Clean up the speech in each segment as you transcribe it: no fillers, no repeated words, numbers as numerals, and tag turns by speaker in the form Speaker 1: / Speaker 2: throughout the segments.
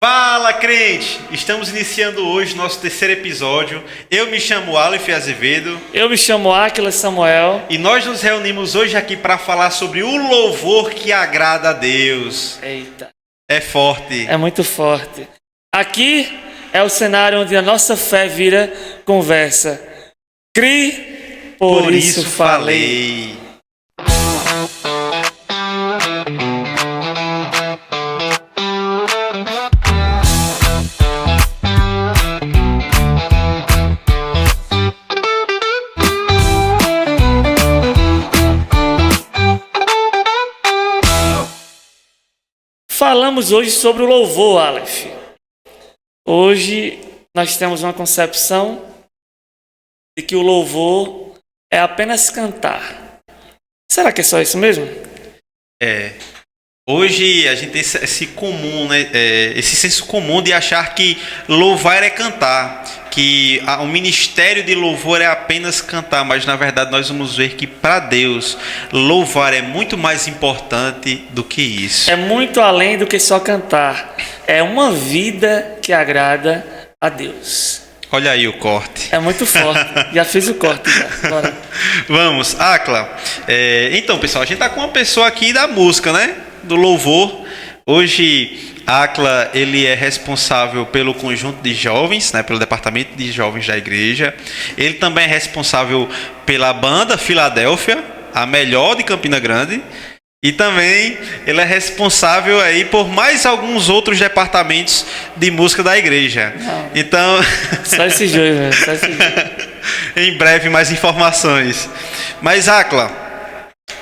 Speaker 1: Fala, crente! Estamos iniciando hoje nosso terceiro episódio. Eu me chamo Aleph Azevedo.
Speaker 2: Eu me chamo Áquila Samuel.
Speaker 1: E nós nos reunimos hoje aqui para falar sobre o louvor que agrada a Deus.
Speaker 2: Eita,
Speaker 1: É forte.
Speaker 2: é muito forte. Aqui é o cenário onde a nossa fé vira conversa. Crie, por isso falei. Falamos hoje sobre o louvor, Aleph. Hoje nós temos uma concepção de que o louvor é apenas cantar. Será que é só isso mesmo?
Speaker 1: Hoje a gente tem esse comum, né? Esse senso comum de achar que louvar é cantar, que o ministério de louvor é apenas cantar, mas na verdade nós vamos ver que para Deus louvar é muito mais importante do que isso.
Speaker 2: É muito além do que só cantar. É uma vida que agrada a Deus.
Speaker 1: Olha aí o corte.
Speaker 2: É muito forte. Já fiz o corte. Já. Bora.
Speaker 1: Vamos, Áquila. Então, pessoal, a gente está com uma pessoa aqui da música, né? Do louvor. Hoje, Áquila, ele é responsável pelo conjunto de jovens, né? Pelo departamento de jovens da igreja. Ele também é responsável pela banda Filadélfia, a melhor de Campina Grande. E também ele é responsável aí por mais alguns outros departamentos de música da igreja.
Speaker 2: Não.
Speaker 1: Então,
Speaker 2: Só esses dois, velho. Só esses dois.
Speaker 1: em breve mais informações. Mas, Áquila,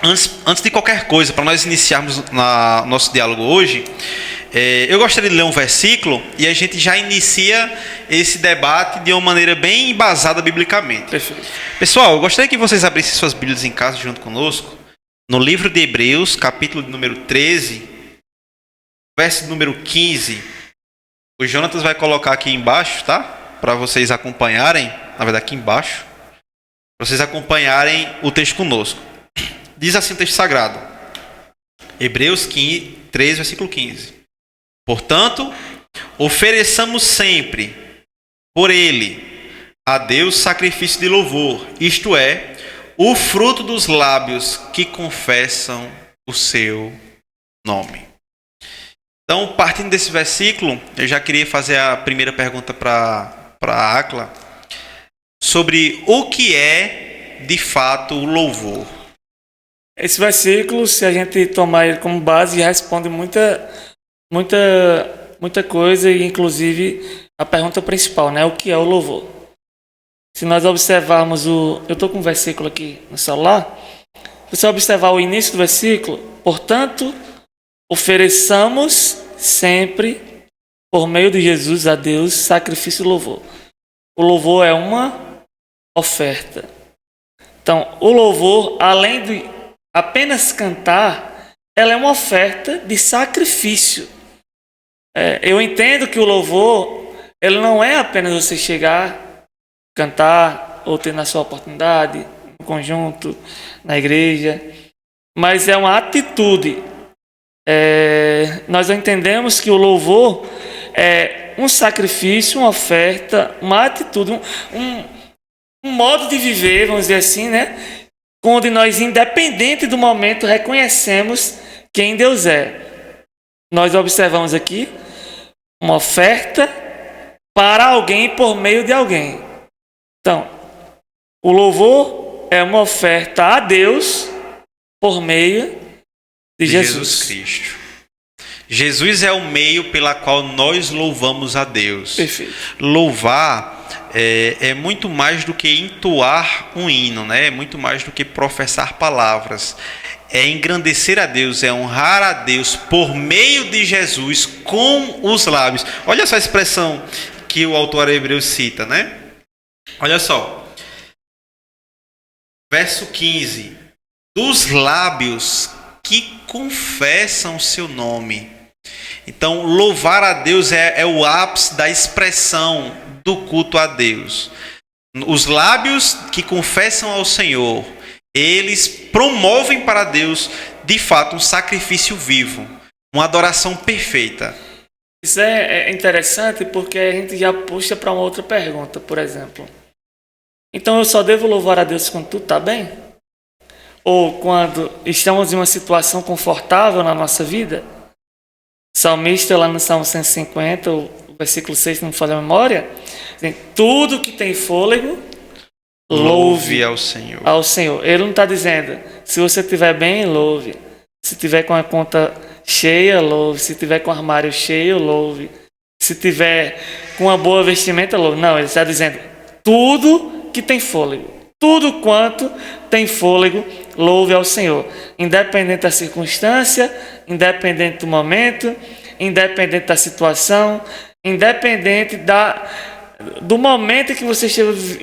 Speaker 1: antes de qualquer coisa, para nós iniciarmos nosso diálogo hoje, eu gostaria de ler um versículo e a gente já inicia esse debate de uma maneira bem embasada biblicamente.
Speaker 2: Perfeito.
Speaker 1: Pessoal, eu gostaria que vocês abrissem suas Bíblias em casa junto conosco, no livro de Hebreus, capítulo número 13, verso número 15. O Jonatas vai colocar aqui embaixo, tá? Para vocês acompanharem, na verdade aqui embaixo, para vocês acompanharem o texto conosco. Diz assim o texto sagrado, Hebreus 13, versículo 15. Portanto, ofereçamos sempre por ele a Deus sacrifício de louvor, isto é, o fruto dos lábios que confessam o seu nome. Então, partindo desse versículo, eu já queria fazer a primeira pergunta para a Áquila sobre o que é, de fato, o louvor.
Speaker 2: Esse versículo, se a gente tomar ele como base, responde muita coisa, e inclusive a pergunta principal, né? O que é o louvor? Se nós observarmos eu estou com um versículo aqui no celular. Se você observar o início do versículo, portanto, ofereçamos sempre, por meio de Jesus a Deus, sacrifício e louvor. O louvor é uma oferta. Então, o louvor, além de apenas cantar, ela é uma oferta de sacrifício. Eu entendo que o louvor, ele não é apenas você chegar, cantar ou ter na sua oportunidade, no conjunto, na igreja, mas é uma atitude. Nós entendemos que o louvor é um sacrifício, uma oferta, uma atitude, um modo de viver, vamos dizer assim, né? Onde nós, independente do momento, reconhecemos quem Deus é. Nós observamos aqui uma oferta para alguém por meio de alguém. Então, o louvor é uma oferta a Deus por meio de Jesus
Speaker 1: Cristo. Jesus é o meio pela qual nós louvamos a Deus.
Speaker 2: Perfeito.
Speaker 1: Louvar é muito mais do que entoar um hino, né? É muito mais do que professar palavras. É engrandecer a Deus, é honrar a Deus por meio de Jesus com os lábios. Olha só a expressão que o autor hebreu cita, né? Olha só, verso 15, dos lábios que confessam o seu nome. Então, louvar a Deus é o ápice da expressão do culto a Deus. Os lábios que confessam ao Senhor, eles promovem para Deus, de fato, um sacrifício vivo, uma adoração perfeita.
Speaker 2: Isso é interessante porque a gente já puxa para uma outra pergunta, por exemplo. Então eu só devo louvar a Deus quando tudo está bem? Ou quando estamos em uma situação confortável na nossa vida? O salmista lá no Salmo 150, o versículo 6, não me falha a memória, diz, tudo que tem fôlego, louve
Speaker 1: ao Senhor.
Speaker 2: Ao Senhor. Ele não está dizendo, se você estiver bem, louve. Se tiver com a conta cheia, louve. Se tiver com o armário cheio, louve. Se tiver com uma boa vestimenta, louve. Não, ele está dizendo, tudo que tem fôlego, tudo quanto tem fôlego, louve ao Senhor. Independente da circunstância, independente do momento, independente da situação, independente do momento que você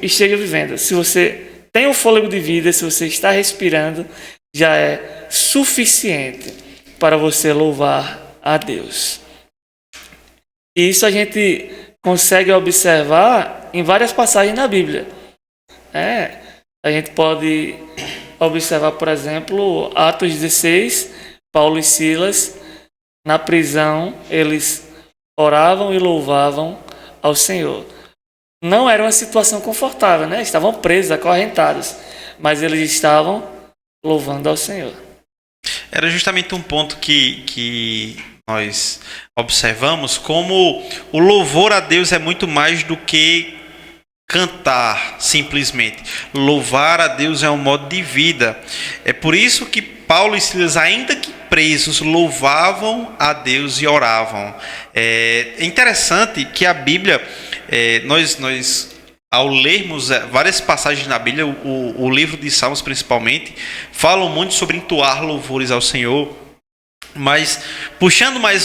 Speaker 2: esteja vivendo. Se você tem o fôlego de vida, se você está respirando, já é suficiente para você louvar a Deus. E isso a gente consegue observar em várias passagens na Bíblia. A gente pode observar, por exemplo, Atos 16, Paulo e Silas, na prisão, eles oravam e louvavam ao Senhor. Não era uma situação confortável, né? Estavam presos, acorrentados, mas eles estavam louvando ao Senhor.
Speaker 1: Era justamente um ponto que nós observamos, como o louvor a Deus é muito mais do que cantar, simplesmente. Louvar a Deus é um modo de vida. É por isso que Paulo e Silas, ainda que presos, louvavam a Deus e oravam. É interessante que a Bíblia, nós ao lermos várias passagens na Bíblia, o livro de Salmos principalmente, falam muito sobre entoar louvores ao Senhor. Mas puxando mais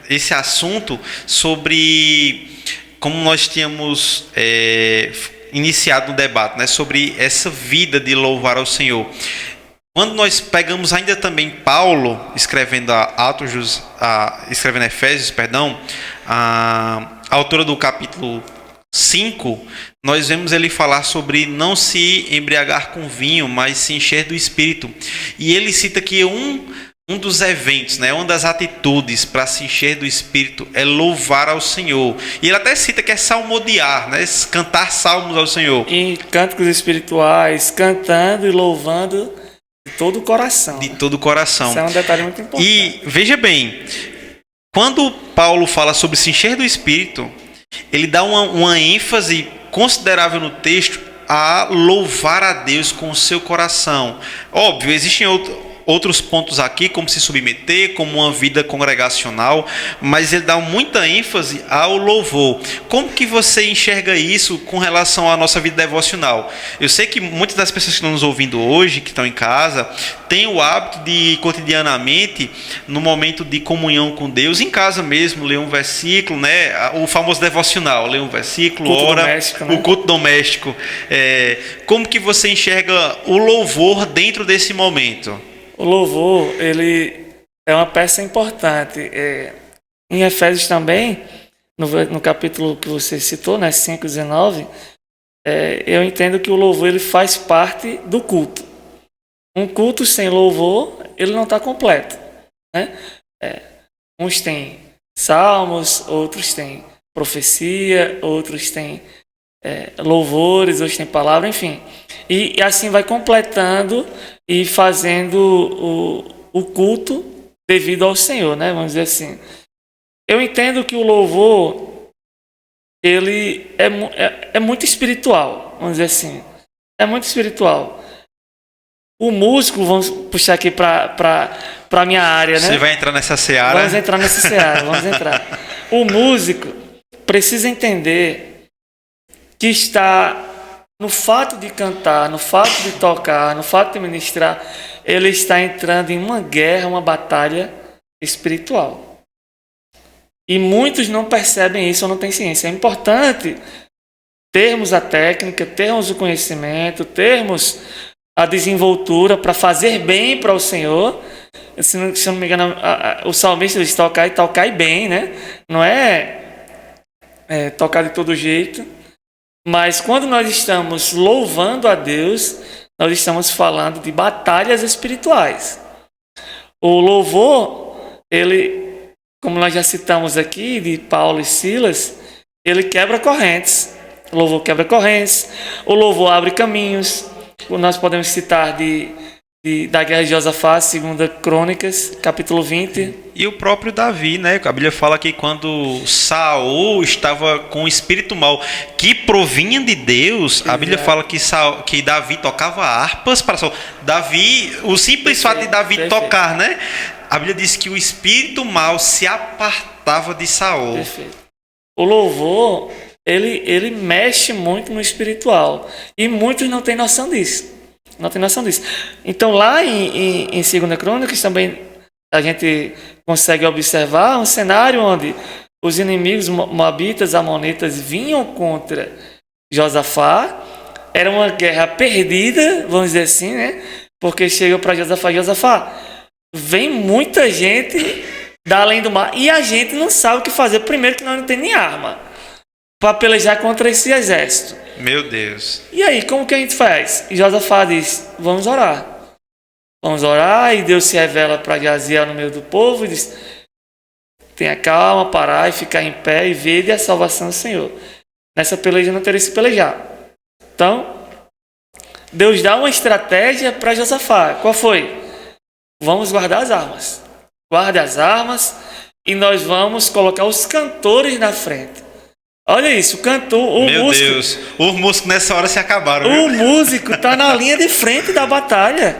Speaker 1: esse assunto sobre como nós tínhamos iniciado o debate, né, sobre essa vida de louvar ao Senhor. Quando nós pegamos ainda também Paulo, escrevendo escrevendo Efésios, a autora do capítulo 5, nós vemos ele falar sobre não se embriagar com vinho, mas se encher do Espírito. E ele cita que um dos eventos, né, uma das atitudes para se encher do Espírito é louvar ao Senhor. E ele até cita que é salmodiar, né, cantar salmos ao Senhor.
Speaker 2: Em cânticos espirituais, cantando e louvando de todo o coração.
Speaker 1: De todo o coração.
Speaker 2: Isso é um detalhe muito importante.
Speaker 1: E veja bem, quando Paulo fala sobre se encher do Espírito, ele dá uma ênfase considerável no texto a louvar a Deus com o seu coração. Óbvio, existem outros pontos aqui, como se submeter, como uma vida congregacional, mas ele dá muita ênfase ao louvor. Como que você enxerga isso com relação à nossa vida devocional? Eu sei que muitas das pessoas que estão nos ouvindo hoje, que estão em casa, têm o hábito de, cotidianamente, no momento de comunhão com Deus, em casa mesmo, ler um versículo, né? O famoso devocional, ler um versículo,
Speaker 2: culto
Speaker 1: ora,
Speaker 2: doméstico, né?
Speaker 1: O culto doméstico. Como que você enxerga o louvor dentro desse momento?
Speaker 2: O louvor, ele é uma peça importante. Em Efésios também, no capítulo que você citou, né, 5:19, eu entendo que o louvor ele faz parte do culto. Um culto sem louvor, ele não está completo, né? Uns têm salmos, outros têm profecia, outros têm louvores, outros têm palavra, enfim. E assim vai completando e fazendo o culto devido ao Senhor, né? Vamos dizer assim. Eu entendo que o louvor ele é muito espiritual, vamos dizer assim. É muito espiritual. O músico, vamos puxar aqui para a minha área, né?
Speaker 1: Você vai entrar nessa seara?
Speaker 2: Vamos entrar nessa seara, vamos entrar. O músico precisa entender que está no fato de cantar, no fato de tocar, no fato de ministrar, ele está entrando em uma guerra, uma batalha espiritual. E muitos não percebem isso ou não têm ciência. É importante termos a técnica, termos o conhecimento, termos a desenvoltura para fazer bem para o Senhor. Se não me engano, o salmista diz tocar e tocar bem, né? Não é tocar de todo jeito. Mas quando nós estamos louvando a Deus, nós estamos falando de batalhas espirituais. O louvor, ele como nós já citamos aqui, de Paulo e Silas, ele quebra correntes. O louvor quebra correntes, o louvor abre caminhos. Nós podemos citar da guerra de Josafá, 2 Crônicas, capítulo 20.
Speaker 1: E o próprio Davi, né? A Bíblia fala que quando Saul estava com o espírito mau que provinha de Deus, a Bíblia fala que Davi tocava harpas para Saul. Davi, o simples fato de Davi tocar, né? A Bíblia diz que o espírito mau se apartava de Saul.
Speaker 2: Perfeito. O louvor, ele mexe muito no espiritual. E muitos não têm noção disso. Não tem noção disso. Então, lá em 2 Crônicas, também a gente consegue observar um cenário onde os inimigos moabitas, amonitas, vinham contra Josafá. Era uma guerra perdida, vamos dizer assim, né? Porque chegou para Josafá, vem muita gente da além do mar e a gente não sabe o que fazer. Primeiro que nós não temos nem arma para pelejar contra esse exército.
Speaker 1: Meu Deus.
Speaker 2: E aí, como que a gente faz? E Josafá diz, vamos orar. Vamos orar, e Deus se revela para Jaziel no meio do povo e diz, tenha calma, parar e ficar em pé e ver a salvação do Senhor. Nessa peleja não teria que se pelejar. Então, Deus dá uma estratégia para Josafá. Qual foi? Vamos guardar as armas. Guarde as armas e nós vamos colocar os cantores na frente. Olha isso, o cantor, o
Speaker 1: Meu
Speaker 2: músico.
Speaker 1: Meu Deus, os músicos nessa hora se acabaram.
Speaker 2: O
Speaker 1: viu?
Speaker 2: músico está na linha de frente da batalha.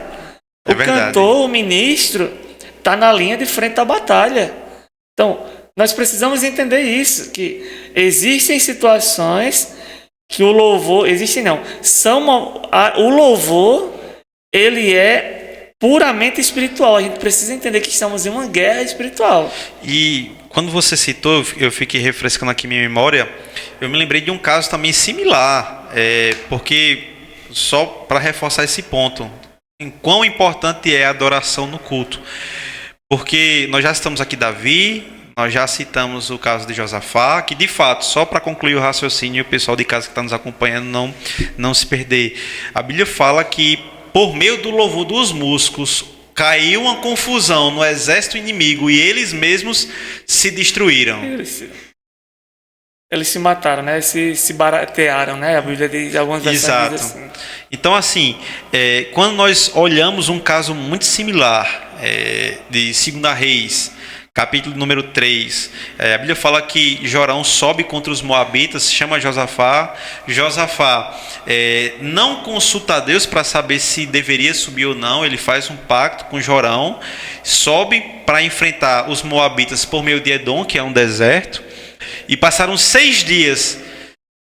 Speaker 1: É
Speaker 2: o
Speaker 1: verdade.
Speaker 2: cantor, o ministro, está na linha de frente da batalha. Então, nós precisamos entender isso, que existem situações que o louvor... Existem não. O louvor, ele é puramente espiritual. A gente precisa entender que estamos em uma guerra espiritual.
Speaker 1: E quando você citou, eu fiquei refrescando aqui minha memória, eu me lembrei de um caso também similar, porque, só para reforçar esse ponto, em quão importante é a adoração no culto. Porque nós já citamos aqui Davi, nós já citamos o caso de Josafá, que de fato, só para concluir o raciocínio, o pessoal de casa que está nos acompanhando não se perder. A Bíblia fala que, por meio do louvor dos músicos, caiu uma confusão no exército inimigo e eles mesmos se destruíram.
Speaker 2: Eles se mataram, né? Se baratearam, né? A Bíblia diz algumas versões diz assim.
Speaker 1: Então, assim, quando nós olhamos um caso muito similar de 2 Reis, capítulo número 3, a Bíblia fala que Jorão sobe contra os moabitas, chama Josafá. Josafá não consulta a Deus para saber se deveria subir ou não, ele faz um pacto com Jorão, sobe para enfrentar os moabitas por meio de Edom, que é um deserto, e passaram 6 dias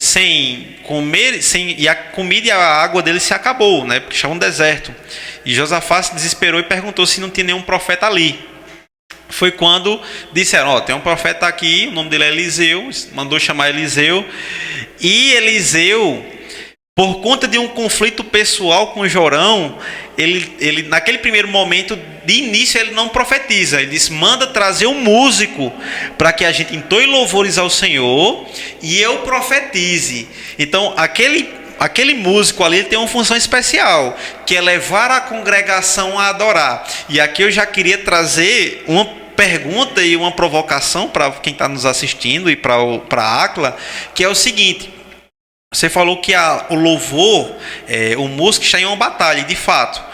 Speaker 1: sem comer, e a comida e a água deles se acabou, né? Porque estava um deserto. E Josafá se desesperou e perguntou se não tinha nenhum profeta ali. Foi quando disseram, tem um profeta aqui, o nome dele é Eliseu, mandou chamar Eliseu. E Eliseu, por conta de um conflito pessoal com Jorão, ele naquele primeiro momento, de início, ele não profetiza. Ele diz, manda trazer um músico para que a gente entoe louvores ao Senhor e eu profetize. Então, aquele músico ali tem uma função especial, que é levar a congregação a adorar. E aqui eu já queria trazer uma pergunta e uma provocação para quem está nos assistindo e para a Acla, que é o seguinte: você falou que o louvor, o músico está em uma batalha, e de fato.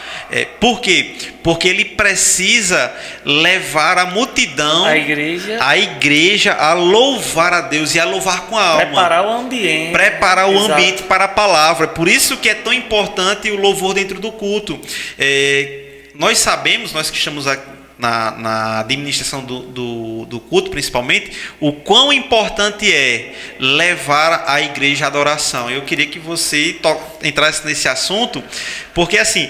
Speaker 1: Por quê? Porque ele precisa levar a multidão, a igreja a louvar a Deus e a louvar com a alma.
Speaker 2: Preparar o ambiente.
Speaker 1: Preparar o ambiente para a palavra. Por isso que é tão importante o louvor dentro do culto. Nós sabemos, nós que estamos na administração do culto principalmente, o quão importante é levar a igreja à adoração. Eu queria que você entrasse nesse assunto, porque assim,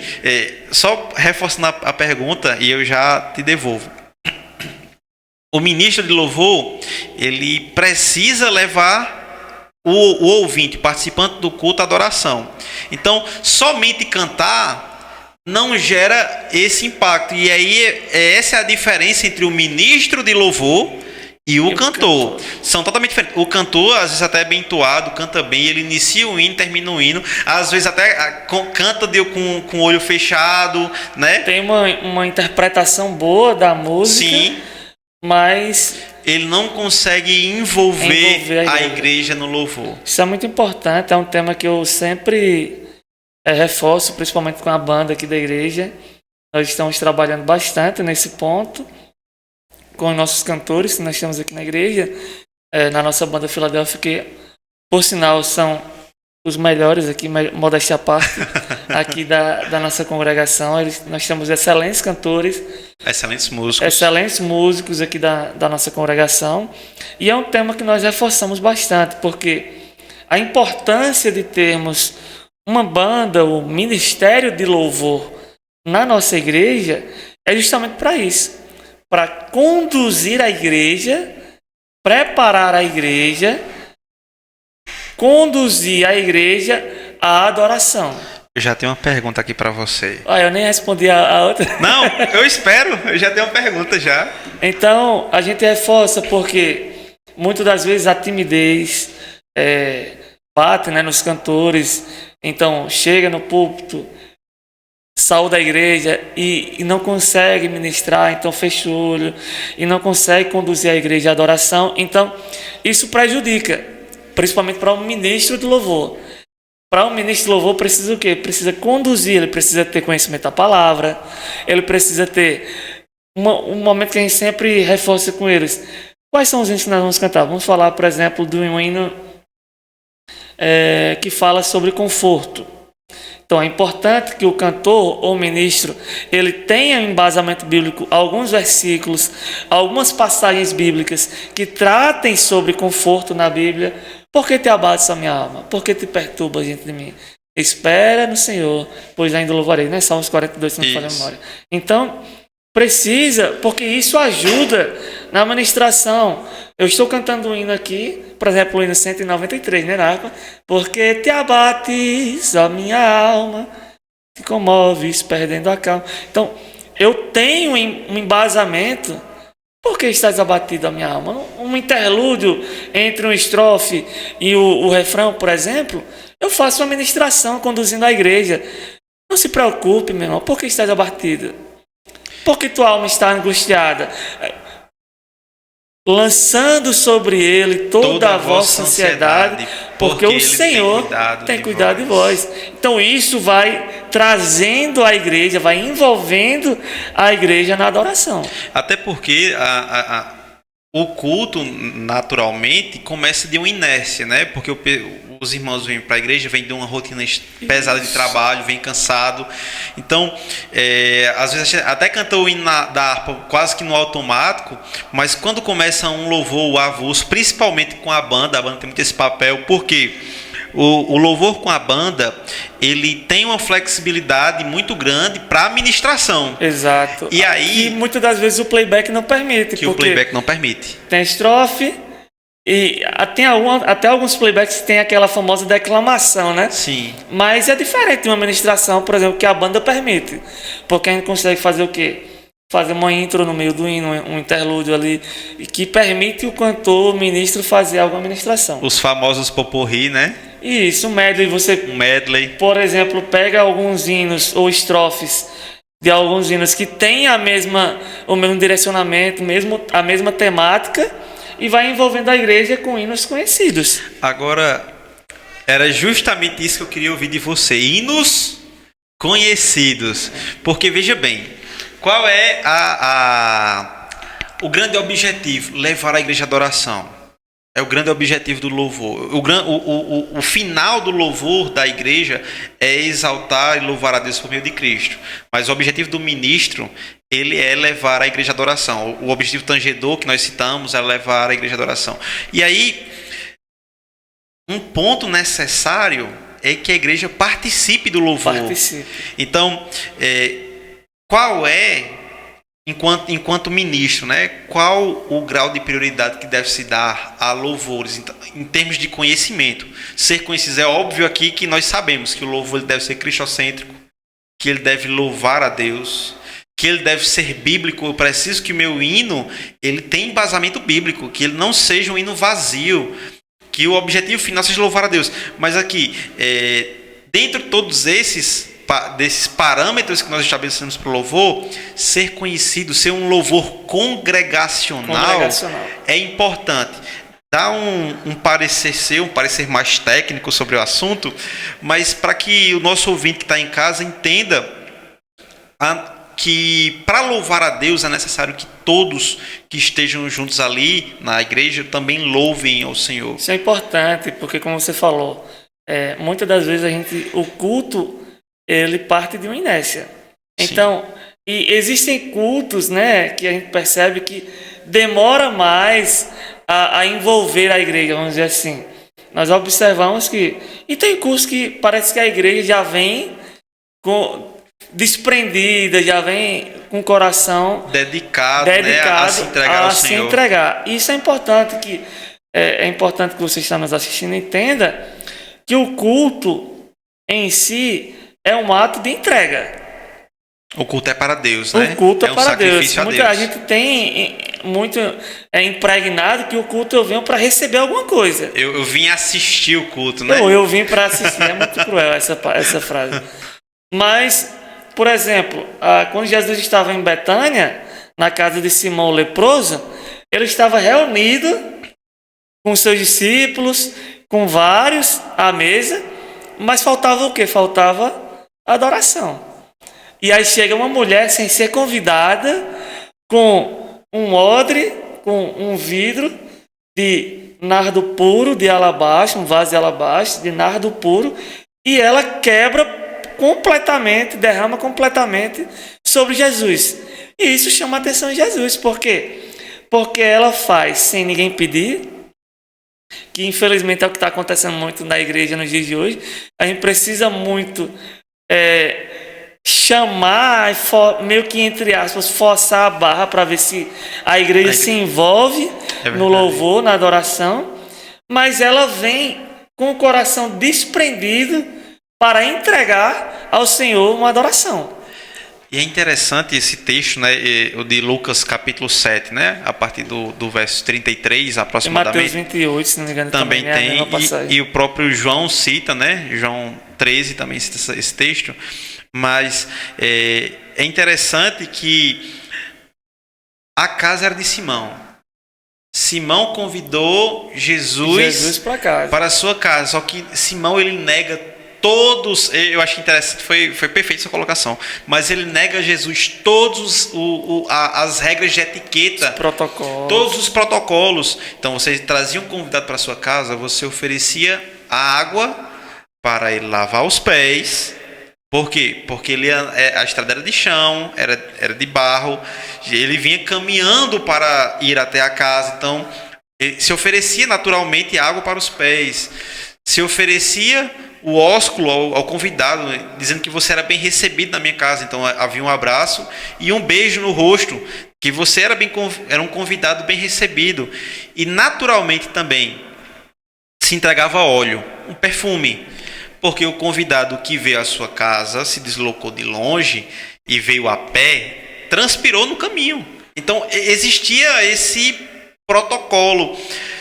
Speaker 1: só reforçando a pergunta e eu já te devolvo. O ministro de louvor, ele precisa levar o ouvinte, participante do culto, à adoração. Então, somente cantar não gera esse impacto. E aí, essa é a diferença entre o ministro de louvor e o cantor. São totalmente diferentes. O cantor, às vezes até é bem entoado, canta bem, ele inicia o hino, termina o hino, às vezes até canta com o olho fechado, né?
Speaker 2: Tem uma interpretação boa da música.
Speaker 1: Sim.
Speaker 2: mas
Speaker 1: ele não consegue envolver a igreja no louvor.
Speaker 2: Isso é muito importante, é um tema que eu sempre reforço, principalmente com a banda aqui da igreja. Nós estamos trabalhando bastante nesse ponto, com os nossos cantores que nós temos aqui na igreja, na nossa banda Filadélfia, que, por sinal, são os melhores aqui, modéstia à parte, aqui da nossa congregação. Nós temos excelentes cantores, excelentes músicos aqui da nossa congregação, e é um tema que nós reforçamos bastante, porque a importância de termos uma banda, o ministério de louvor na nossa igreja é justamente para isso, para conduzir a igreja, preparar a igreja, conduzir a igreja à adoração.
Speaker 1: Eu já tenho uma pergunta aqui para você.
Speaker 2: Eu nem respondi a outra.
Speaker 1: Não, eu espero. Eu já tenho uma pergunta já.
Speaker 2: Então, a gente reforça porque muitas das vezes a timidez bate, né, nos cantores. Então, chega no púlpito, saúda a igreja e não consegue ministrar, então fecha o olho e não consegue conduzir a igreja à adoração. Então, isso prejudica, principalmente para um ministro de louvor. Para um ministro de louvor precisa o quê? Precisa conduzir, ele precisa ter conhecimento da palavra, ele precisa ter um momento que a gente sempre reforça com eles. Quais são os hinos que nós vamos cantar? Vamos falar, por exemplo, do hino que fala sobre conforto. Então é importante que o cantor ou ministro ele tenha um embasamento bíblico, alguns versículos, algumas passagens bíblicas que tratem sobre conforto na Bíblia. Por que te abates a minha alma? Por que te perturba diante de mim? Espera no Senhor, pois ainda louvarei, né? Salmos 42, se não me falha a memória. Então, precisa, porque isso ajuda na ministração. Eu estou cantando um hino aqui, por exemplo, o hino 193, né, Narco? Porque te abates, ó minha alma, te comoves, perdendo a calma. Então, eu tenho um embasamento. Por que estás abatido a minha alma? Um interlúdio entre um estrofe e o refrão, por exemplo, eu faço uma ministração conduzindo a igreja. Não se preocupe, meu irmão, por que estás abatido? Por que tua alma está angustiada? Lançando sobre ele toda a vossa ansiedade, porque o Senhor tem cuidado de vós. Então isso vai trazendo a igreja, vai envolvendo a igreja na adoração.
Speaker 1: Até porque o culto, naturalmente, começa de uma inércia, né? Porque os irmãos vêm para a igreja, vêm de uma rotina pesada de trabalho, vêm cansado. Então, às vezes a gente até cantou o hino da harpa quase que no automático, mas quando começa um louvor avulso, principalmente com a banda tem muito esse papel, porque o louvor com a banda, ele tem uma flexibilidade muito grande para a ministração.
Speaker 2: Exato.
Speaker 1: E aí,
Speaker 2: muitas das vezes o playback não permite.
Speaker 1: O playback não permite.
Speaker 2: Tem estrofe e até alguns playbacks tem aquela famosa declamação, né?
Speaker 1: Sim.
Speaker 2: Mas é diferente de uma ministração, por exemplo, que a banda permite. Porque a gente consegue fazer o quê? Fazer uma intro no meio do hino, um interlúdio ali, que permite o cantor, o ministro, fazer alguma ministração. Os
Speaker 1: famosos poporri, né?
Speaker 2: Isso, um medley. Por exemplo, pega alguns hinos ou estrofes de alguns hinos que têm o mesmo direcionamento, a mesma temática, e vai envolvendo a igreja com hinos conhecidos.
Speaker 1: Agora, era justamente isso que eu queria ouvir de você. Hinos conhecidos. Porque, veja bem, qual é o grande objetivo? Levar a igreja à adoração. É o grande objetivo do louvor. O final do louvor da igreja é exaltar e louvar a Deus por meio de Cristo. Mas o objetivo do ministro, ele é levar a igreja à adoração. O objetivo tangedor que nós citamos é levar a igreja à adoração. E aí, um ponto necessário é que a igreja participe do louvor. Então, qual é, enquanto ministro, né, qual o grau de prioridade que deve se dar a louvores em termos de conhecimento? Ser conhecido é óbvio aqui que nós sabemos que o louvor deve ser cristocêntrico, que ele deve louvar a Deus, que ele deve ser bíblico. Eu preciso que o meu hino ele tenha embasamento bíblico, que ele não seja um hino vazio, que o objetivo final seja louvar a Deus. Mas aqui, dentro de todos esses, desses parâmetros que nós estabelecemos para o louvor, ser conhecido, ser um louvor congregacional. É importante. Dá um parecer seu, um parecer mais técnico sobre o assunto, mas para que o nosso ouvinte que está em casa entenda que para louvar a Deus é necessário que todos que estejam juntos ali na igreja também louvem ao Senhor.
Speaker 2: Isso é importante, porque como você falou, muitas das vezes o culto, ele parte de uma inércia. Então, e existem cultos, né, que a gente percebe que demora mais a envolver a igreja, vamos dizer assim. Nós observamos que... E tem cultos que parece que a igreja já vem desprendida, já vem com o coração dedicado, né, a se entregar ao Senhor. Isso é importante é importante que você está nos assistindo entenda que o culto em si é um ato de entrega.
Speaker 1: O culto é para Deus, né?
Speaker 2: O culto é para Deus.
Speaker 1: A
Speaker 2: gente tem muito impregnado que o culto eu venho para receber alguma coisa.
Speaker 1: Eu vim assistir o culto, né?
Speaker 2: Eu vim para assistir. É muito cruel essa frase. Mas, por exemplo, quando Jesus estava em Betânia, na casa de Simão o leproso, ele estava reunido com seus discípulos, com vários à mesa, mas faltava o quê? Faltava adoração. E aí chega uma mulher sem ser convidada, com um odre, com um vidro de nardo puro de alabastro, um vaso de alabastro de nardo puro, e ela quebra completamente, derrama completamente sobre Jesus. E isso chama a atenção de Jesus. Por quê? Porque ela faz sem ninguém pedir, que infelizmente é o que está acontecendo muito na igreja nos dias de hoje. A gente precisa muito chamar, meio que entre aspas, forçar a barra para ver se a igreja se envolve no louvor, na adoração, mas ela vem com o coração desprendido para entregar ao Senhor uma adoração.
Speaker 1: E é interessante esse texto, né, o de Lucas capítulo 7, né, a partir do verso 33 aproximadamente.
Speaker 2: Mateus 28, se não me engano,
Speaker 1: também tem, e o próprio João cita, né, João 13 também cita esse texto, mas é interessante que a casa era de Simão. Simão convidou Jesus para a sua casa, só que Simão ele nega todos, eu acho interessante, foi perfeita essa colocação, mas ele nega a Jesus todos as regras de etiqueta, todos os protocolos. Então você trazia um convidado para a sua casa, você oferecia a água para ele lavar os pés. Por quê? Porque a estrada era de chão, era de barro, ele vinha caminhando para ir até a casa, então se oferecia naturalmente água para os pés, se oferecia o ósculo ao convidado, dizendo que você era bem recebido na minha casa. Então havia um abraço e um beijo no rosto, que você era um convidado bem recebido. E naturalmente também se entregava óleo, um perfume, porque o convidado que veio à sua casa se deslocou de longe e veio a pé, transpirou no caminho. Então existia esse protocolo.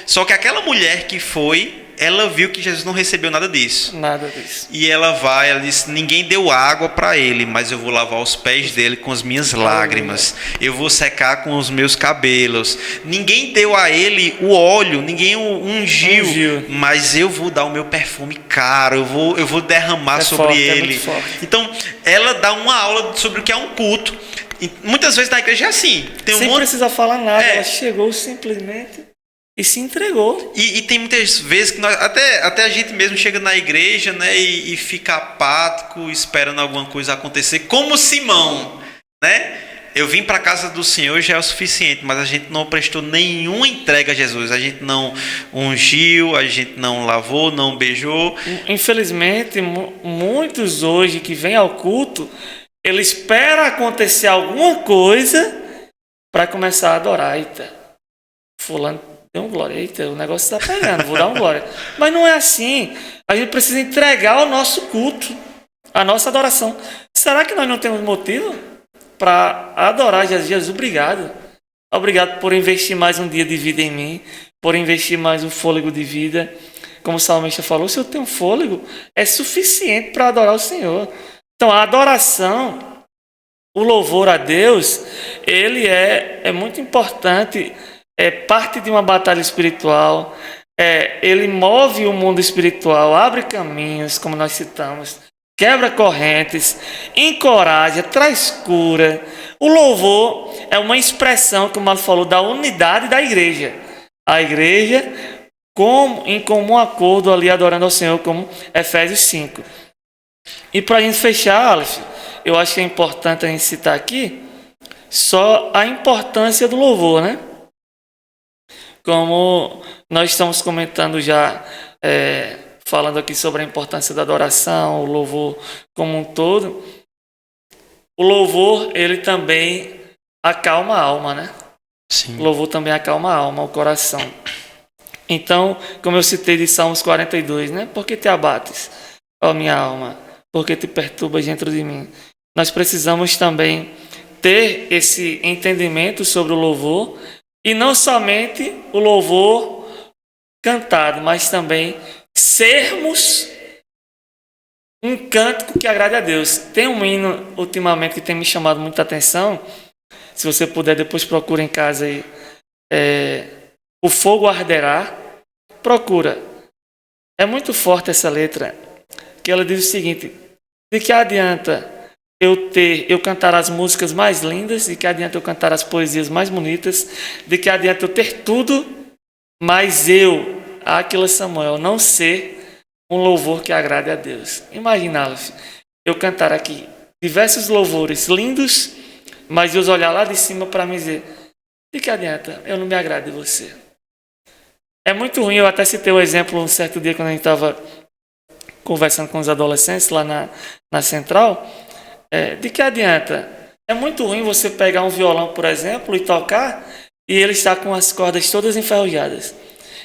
Speaker 1: Só que aquela mulher que foi, ela viu que Jesus não recebeu nada disso.
Speaker 2: Nada disso.
Speaker 1: E ela disse, ninguém deu água para ele, mas eu vou lavar os pés dele com as minhas lágrimas. Eu vou secar com os meus cabelos. Ninguém deu a ele o óleo, ninguém o ungiu, mas eu vou dar o meu perfume caro, eu vou derramar sobre ele. Então, ela dá uma aula sobre o que é um culto. E muitas vezes na igreja é assim.
Speaker 2: Sem precisar falar nada, ela chegou simplesmente e se entregou.
Speaker 1: E tem muitas vezes que até a gente mesmo chega na igreja, né, e fica apático, esperando alguma coisa acontecer, como Simão, né? Eu vim para a casa do Senhor, já é o suficiente, mas a gente não prestou nenhuma entrega a Jesus. A gente não ungiu, a gente não lavou, não beijou.
Speaker 2: Infelizmente, muitos hoje que vêm ao culto, ele espera acontecer alguma coisa para começar a adorar. Eita, fulano deu um glória. Eita, o negócio está pegando, vou dar um glória. Mas não é assim. A gente precisa entregar o nosso culto, a nossa adoração. Será que nós não temos motivo para adorar Jesus? Obrigado. Obrigado por investir mais um dia de vida em mim, por investir mais um fôlego de vida. Como o salmista falou, se eu tenho fôlego, é suficiente para adorar o Senhor. Então, a adoração, o louvor a Deus, ele é muito importante, é parte de uma batalha espiritual, ele move o mundo espiritual, abre caminhos, como nós citamos, quebra correntes, encoraja, traz cura. O louvor é uma expressão, como ela falou, da unidade da igreja. A igreja em comum acordo ali adorando ao Senhor, como Efésios 5. E para a gente fechar, Aleph, eu acho que é importante a gente citar aqui só a importância do louvor, né? Como nós estamos comentando já, falando aqui sobre a importância da adoração, o louvor como um todo, o louvor, ele também acalma a alma, né?
Speaker 1: Sim.
Speaker 2: O louvor também acalma a alma, o coração. Então, como eu citei de Salmos 42, né? Por que te abates, ó minha alma? Por que te perturbas dentro de mim? Nós precisamos também ter esse entendimento sobre o louvor, e não somente o louvor cantado, mas também sermos um cântico que agrade a Deus. Tem um hino ultimamente que tem me chamado muita atenção. Se você puder, depois procura em casa aí. O fogo arderá. Procura. É muito forte essa letra, que ela diz o seguinte: de que adianta eu cantar as músicas mais lindas, de que adianta eu cantar as poesias mais bonitas, de que adianta eu ter tudo, mas Áquila Samuel, não ser um louvor que agrade a Deus. Imagina, eu cantar aqui diversos louvores lindos, mas Deus olhar lá de cima para me dizer: de que adianta eu não me agrade de você? É muito ruim. Eu até citei o exemplo um certo dia quando a gente estava conversando com os adolescentes lá na central. De que adianta? É muito ruim você pegar um violão, por exemplo, e tocar, e ele está com as cordas todas enferrujadas.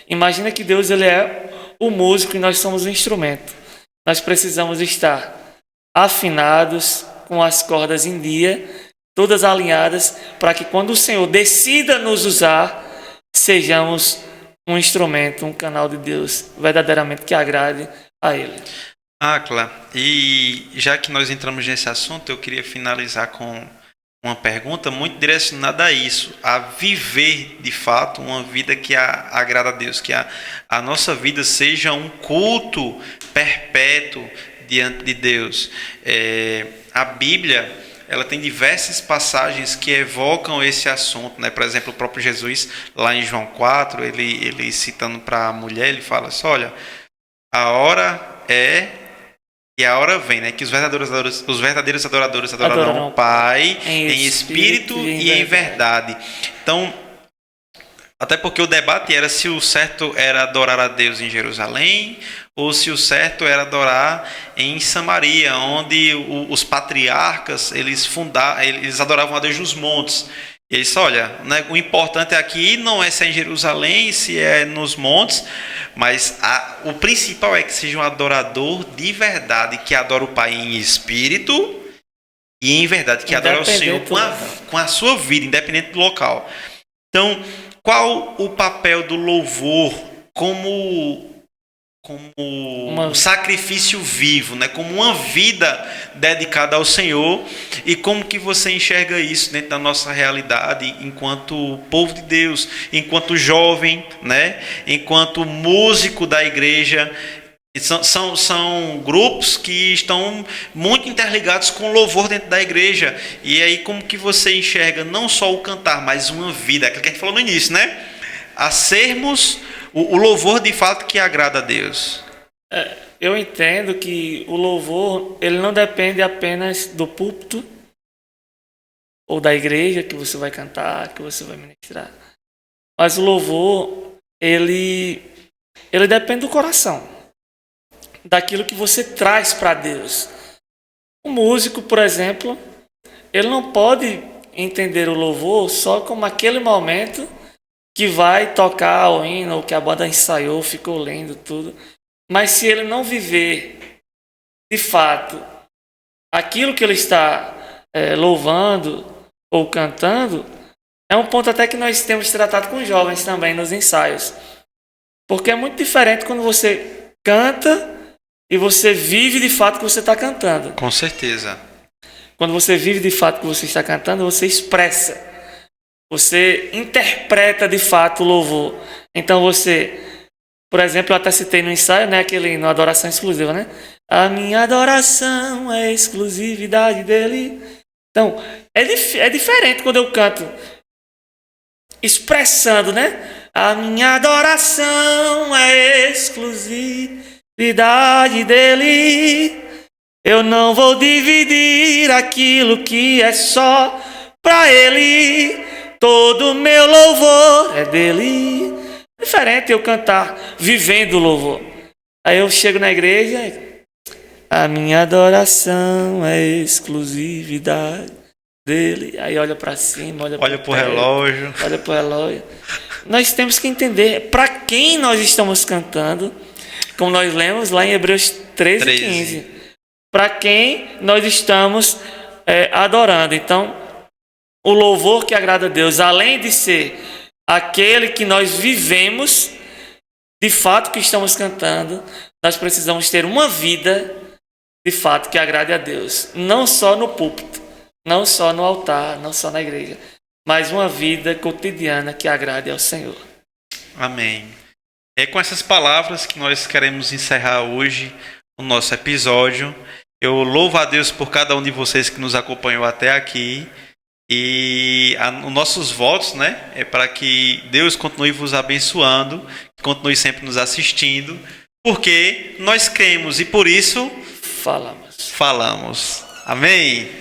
Speaker 2: Imagina que Deus, ele é o músico e nós somos o instrumento. Nós precisamos estar afinados, com as cordas em dia, todas alinhadas, para que quando o Senhor decida nos usar, sejamos um instrumento, um canal de Deus, verdadeiramente que agrade a Ele.
Speaker 1: Áquila, e já que nós entramos nesse assunto, eu queria finalizar com uma pergunta muito direcionada a isso, a viver de fato uma vida que agrada a Deus, que a nossa vida seja um culto perpétuo diante de Deus. A Bíblia, ela tem diversas passagens que evocam esse assunto, né? Por exemplo, o próprio Jesus, lá em João 4, ele citando para a mulher, ele fala assim: olha, a hora e a hora vem, né? Que os verdadeiros adoradores adorarão o Pai em espírito e em verdade. Então, até porque o debate era se o certo era adorar a Deus em Jerusalém ou se o certo era adorar em Samaria, onde os patriarcas eles adoravam a Deus nos montes. E eles, olha, né, o importante aqui não é se é em Jerusalém, se é nos montes, mas o principal é que seja um adorador de verdade, que adora o Pai em espírito e em verdade, que adora o Senhor com a sua vida, independente do local. Então, qual o papel do louvor como um sacrifício vivo, né? Como uma vida dedicada ao Senhor, e como que você enxerga isso dentro da nossa realidade enquanto povo de Deus, enquanto jovem, né? Enquanto músico da igreja? São grupos que estão muito interligados com o louvor dentro da igreja. E aí como que você enxerga não só o cantar, mas uma vida, aquilo que a gente falou no início, né? A sermos o louvor de fato que agrada a Deus.
Speaker 2: Eu entendo que o louvor, ele não depende apenas do púlpito ou da igreja que você vai cantar, que você vai ministrar. Mas o louvor, ele depende do coração, daquilo que você traz para Deus. O músico, por exemplo, ele não pode entender o louvor só como aquele momento que vai tocar o hino, ou que a banda ensaiou, ficou lendo tudo. Mas se ele não viver, de fato, aquilo que ele está louvando ou cantando, é um ponto até que nós temos tratado com os jovens também nos ensaios. Porque é muito diferente quando você canta e você vive de fato o que você está cantando.
Speaker 1: Com certeza.
Speaker 2: Quando você vive de fato o que você está cantando, você expressa. Você interpreta de fato o louvor. Então você, por exemplo, eu até citei no ensaio, né, aquele no adoração exclusiva, né? A minha adoração é exclusividade dele. Então, é diferente quando eu canto expressando, né? A minha adoração é exclusividade dele. Eu não vou dividir aquilo que é só pra ele. Todo meu louvor é dele. É diferente eu cantar vivendo o louvor. Aí eu chego na igreja, a minha adoração é exclusividade dele. Aí olha para cima, olha
Speaker 1: pro relógio.
Speaker 2: Olha pro relógio. Nós temos que entender para quem nós estamos cantando, como nós lemos lá em Hebreus 13:15. Para quem nós estamos adorando. Então, o louvor que agrada a Deus, além de ser aquele que nós vivemos, de fato que estamos cantando, nós precisamos ter uma vida, de fato, que agrade a Deus. Não só no púlpito, não só no altar, não só na igreja, mas uma vida cotidiana que agrade ao Senhor.
Speaker 1: Amém. É com essas palavras que nós queremos encerrar hoje o nosso episódio. Eu louvo a Deus por cada um de vocês que nos acompanhou até aqui. E os nossos votos, né, é para que Deus continue vos abençoando, continue sempre nos assistindo, porque nós cremos e por isso
Speaker 2: falamos.
Speaker 1: Amém?